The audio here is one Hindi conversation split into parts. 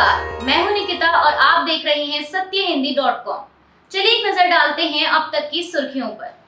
नमस्कार, मैं हूं निकिता और आप देख रहे हैं सत्यहिंदी.com। चलिए एक नजर डालते हैं अब तक की सुर्खियों पर।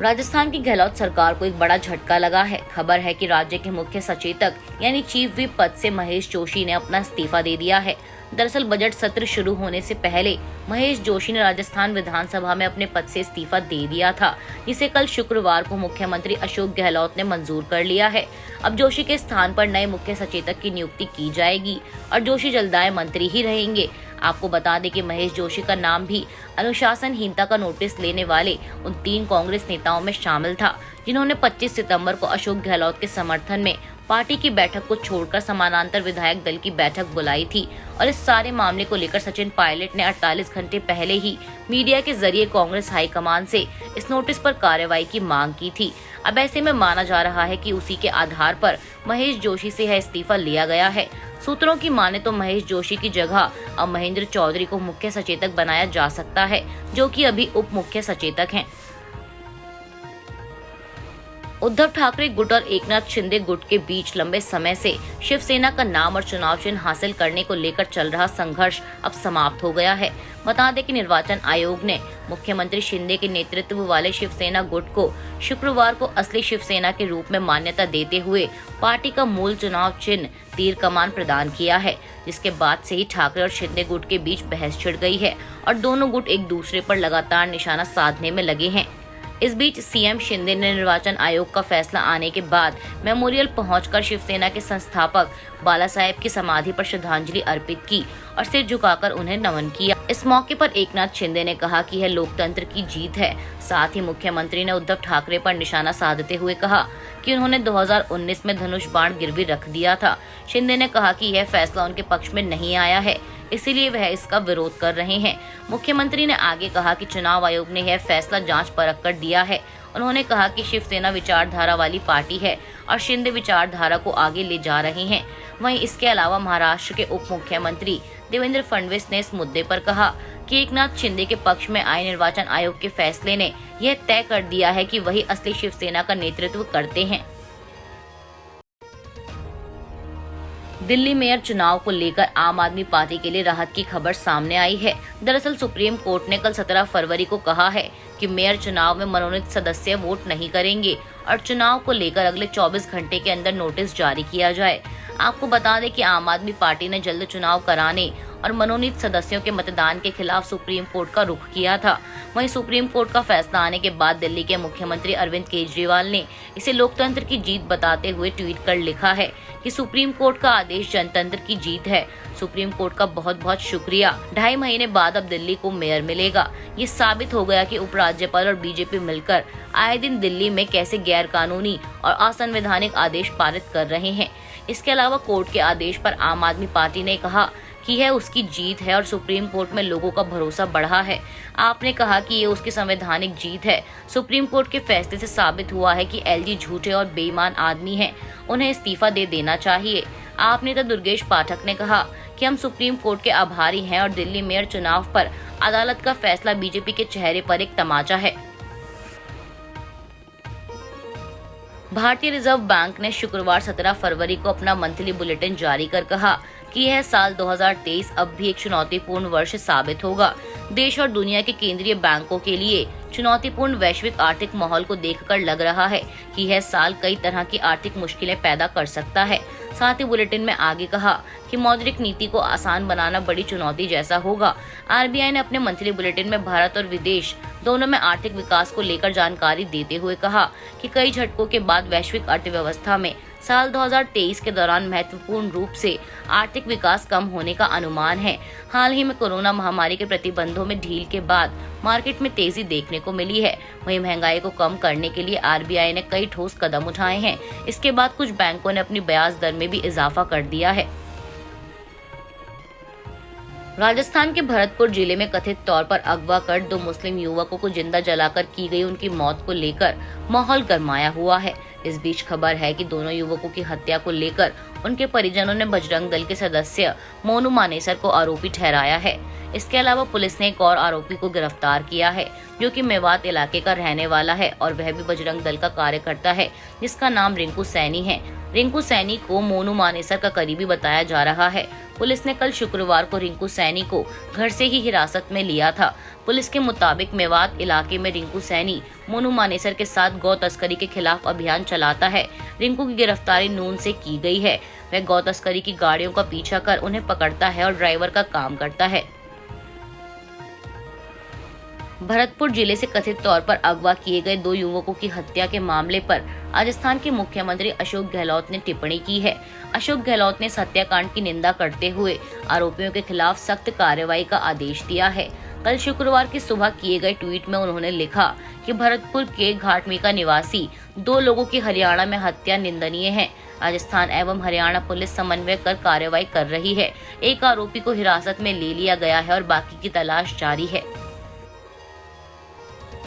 राजस्थान की गहलोत सरकार को एक बड़ा झटका लगा है। खबर है कि राज्य के मुख्य सचेतक यानी चीफ व्हिप पद से महेश जोशी ने अपना इस्तीफा दे दिया है। दरअसल बजट सत्र शुरू होने से पहले महेश जोशी ने राजस्थान विधानसभा में अपने पद से इस्तीफा दे दिया था, जिसे कल शुक्रवार को मुख्यमंत्री अशोक गहलोत ने मंजूर कर लिया है। अब जोशी के स्थान पर नए मुख्य सचेतक की नियुक्ति की जाएगी और जोशी जल्दाय मंत्री ही रहेंगे। आपको बता दें कि महेश जोशी का नाम भी अनुशासनहीनता का नोटिस लेने वाले उन 3 कांग्रेस नेताओं में शामिल था, जिन्होंने 25 सितंबर को अशोक गहलोत के समर्थन में पार्टी की बैठक को छोड़कर समानांतर विधायक दल की बैठक बुलाई थी। और इस सारे मामले को लेकर सचिन पायलट ने 48 घंटे पहले ही मीडिया के जरिए कांग्रेस हाईकमान से इस नोटिस पर कार्रवाई की मांग की थी। अब ऐसे में माना जा रहा है कि उसी के आधार पर महेश जोशी से यह इस्तीफा लिया गया है। सूत्रों की माने तो महेश जोशी की जगह अब महेंद्र चौधरी को मुख्य सचेतक बनाया जा सकता है, जो कि अभी उप मुख्य सचेतक हैं। उद्धव ठाकरे गुट और एकनाथ शिंदे गुट के बीच लंबे समय से शिवसेना का नाम और चुनाव चिन्ह हासिल करने को लेकर चल रहा संघर्ष अब समाप्त हो गया है। बता दें कि निर्वाचन आयोग ने मुख्यमंत्री शिंदे के नेतृत्व वाले शिवसेना गुट को शुक्रवार को असली शिवसेना के रूप में मान्यता देते हुए पार्टी का मूल चुनाव चिन्ह तीर कमान प्रदान किया है, जिसके बाद से ही ठाकरे और शिंदे गुट के बीच बहस छिड़ गई है और दोनों गुट एक दूसरे पर लगातार निशाना साधने में लगे हैं। इस बीच सीएम शिंदे ने निर्वाचन आयोग का फैसला आने के बाद मेमोरियल पहुंचकर शिवसेना के संस्थापक बाला साहेब की समाधि पर श्रद्धांजलि अर्पित की और सिर झुकाकर उन्हें नमन किया। इस मौके पर एकनाथ शिंदे ने कहा कि यह लोकतंत्र की जीत है। साथ ही मुख्यमंत्री ने उद्धव ठाकरे पर निशाना साधते हुए कहा कि उन्होंने 2019 में धनुष बाण गिरवी रख दिया था। शिंदे ने कहा कि यह फैसला उनके पक्ष में नहीं आया है, इसीलिए वह इसका विरोध कर रहे हैं। मुख्यमंत्री ने आगे कहा कि चुनाव आयोग ने यह फैसला जांच परख कर दिया है। उन्होंने कहा कि शिवसेना विचारधारा वाली पार्टी है और शिंदे विचारधारा को आगे ले जा रहे हैं। वहीं इसके अलावा महाराष्ट्र के उप मुख्यमंत्री देवेंद्र फडणवीस ने इस मुद्दे पर कहा कि एकनाथ शिंदे के पक्ष में आए निर्वाचन आयोग के फैसले ने यह तय कर दिया है कि वही असली शिवसेना का नेतृत्व करते हैं। दिल्ली मेयर चुनाव को लेकर आम आदमी पार्टी के लिए राहत की खबर सामने आई है। दरअसल सुप्रीम कोर्ट ने कल 17 फरवरी को कहा है कि मेयर चुनाव में मनोनीत सदस्य वोट नहीं करेंगे और चुनाव को लेकर अगले 24 घंटे के अंदर नोटिस जारी किया जाए। आपको बता दें कि आम आदमी पार्टी ने जल्द चुनाव कराने और मनोनीत सदस्यों के मतदान के खिलाफ सुप्रीम कोर्ट का रुख किया था। वहीं सुप्रीम कोर्ट का फैसला आने के बाद दिल्ली के मुख्यमंत्री अरविंद केजरीवाल ने इसे लोकतंत्र की जीत बताते हुए ट्वीट कर लिखा है कि सुप्रीम कोर्ट का आदेश जनतंत्र की जीत है। सुप्रीम कोर्ट का बहुत बहुत शुक्रिया। 2.5 महीने बाद अब दिल्ली को मेयर मिलेगा। ये साबित हो गया कि उपराज्यपाल और बीजेपी मिलकर आए दिन दिल्ली में कैसे गैर कानूनी और असंवैधानिक आदेश पारित कर रहे हैं। इसके अलावा कोर्ट के आदेश पर आम आदमी पार्टी ने कहा कि यह उसकी जीत है और सुप्रीम कोर्ट में लोगों का भरोसा बढ़ा है। आपने कहा कि ये उसकी संवैधानिक जीत है। सुप्रीम कोर्ट के फैसले से साबित हुआ है कि एलजी झूठे और बेईमान आदमी हैं, उन्हें इस्तीफा दे देना चाहिए। आप नेता दुर्गेश पाठक ने कहा कि हम सुप्रीम कोर्ट के आभारी हैं और दिल्ली मेयर चुनाव पर अदालत का फैसला बीजेपी के चेहरे पर एक तमाचा है। भारतीय रिजर्व बैंक ने शुक्रवार 17 फरवरी को अपना मंथली बुलेटिन जारी कर कहा कि यह साल 2023 अब भी एक चुनौतीपूर्ण वर्ष साबित होगा। देश और दुनिया के केंद्रीय बैंकों के लिए चुनौतीपूर्ण वैश्विक आर्थिक माहौल को देखकर लग रहा है कि यह साल कई तरह की आर्थिक मुश्किलें पैदा कर सकता है। साथ ही बुलेटिन में आगे कहा कि मौद्रिक नीति को आसान बनाना बड़ी चुनौती जैसा होगा। आरबीआई ने अपने मंथली बुलेटिन में भारत और विदेश दोनों में आर्थिक विकास को लेकर जानकारी देते हुए कहा कि कई झटकों के बाद वैश्विक अर्थव्यवस्था में साल 2023 के दौरान महत्वपूर्ण रूप से आर्थिक विकास कम होने का अनुमान है। हाल ही में कोरोना महामारी के प्रतिबंधों में ढील के बाद मार्केट में तेजी देखने को मिली है। वहीं महंगाई को कम करने के लिए आरबीआई ने कई ठोस कदम उठाए हैं। इसके बाद कुछ बैंकों ने अपनी ब्याज दर में भी इजाफा कर दिया है। राजस्थान के भरतपुर जिले में कथित तौर पर अगवा कर 2 मुस्लिम युवकों को जिंदा जलाकर की गई उनकी मौत को लेकर माहौल गरमाया हुआ है। इस बीच खबर है कि दोनों युवकों की हत्या को लेकर उनके परिजनों ने बजरंग दल के सदस्य मोनू मानेसर को आरोपी ठहराया है। इसके अलावा पुलिस ने एक और आरोपी को गिरफ्तार किया है, जो कि मेवात इलाके का रहने वाला है और वह भी बजरंग दल का कार्यकर्ता है, जिसका नाम रिंकू सैनी है। रिंकू सैनी को मोनू मानेसर का करीबी बताया जा रहा है। पुलिस ने कल शुक्रवार को रिंकू सैनी को घर से ही हिरासत में लिया था। पुलिस के मुताबिक मेवात इलाके में रिंकू सैनी मोनू मानेसर के साथ गौ तस्करी के खिलाफ अभियान चलाता है। रिंकू की गिरफ्तारी नून से की गई है। वह गौ तस्करी की गाड़ियों का पीछा कर उन्हें पकड़ता है और ड्राइवर का काम करता है। भरतपुर जिले से कथित तौर पर अगवा किए गए 2 युवकों की हत्या के मामले पर राजस्थान के मुख्यमंत्री अशोक गहलोत ने टिप्पणी की है। अशोक गहलोत ने इस हत्याकांड की निंदा करते हुए आरोपियों के खिलाफ सख्त कार्रवाई का आदेश दिया है। कल शुक्रवार की सुबह किए गए ट्वीट में उन्होंने लिखा कि भरतपुर के घाटमीका निवासी 2 लोगों की हरियाणा में हत्या निंदनीय है। राजस्थान एवं हरियाणा पुलिस समन्वय कर कार्रवाई कर रही है। एक आरोपी को हिरासत में ले लिया गया है और बाकी की तलाश जारी है।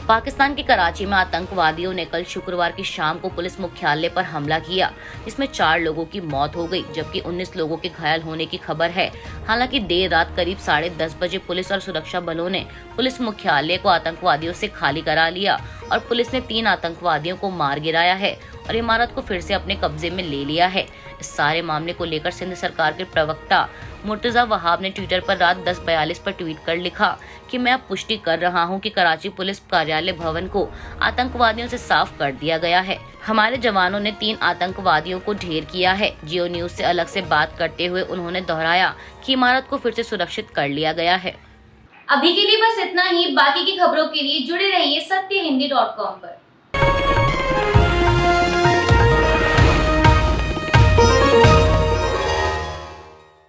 पाकिस्तान के कराची में आतंकवादियों ने कल शुक्रवार की शाम को पुलिस मुख्यालय पर हमला किया, जिसमें 4 लोगों की मौत हो गई, जबकि 19 लोगों के घायल होने की खबर है। हालांकि देर रात करीब 10:30 बजे पुलिस और सुरक्षा बलों ने पुलिस मुख्यालय को आतंकवादियों से खाली करा लिया और पुलिस ने 3 आतंकवादियों को मार गिराया है और इमारत को फिर से अपने कब्जे में ले लिया है। इस सारे मामले को लेकर सिंध सरकार के प्रवक्ता मुर्तजा वहाब ने ट्विटर पर रात 10:42 पर ट्वीट कर लिखा कि मैं अब पुष्टि कर रहा हूं कि कराची पुलिस कार्यालय भवन को आतंकवादियों से साफ कर दिया गया है। हमारे जवानों ने 3 आतंकवादियों को ढेर किया है। जियो न्यूज से अलग से बात करते हुए उन्होंने दोहराया कि इमारत को फिर से सुरक्षित कर लिया गया है। अभी के लिए बस इतना ही। बाकी की खबरों के लिए जुड़े रहिए सत्यहिंदी.com पर।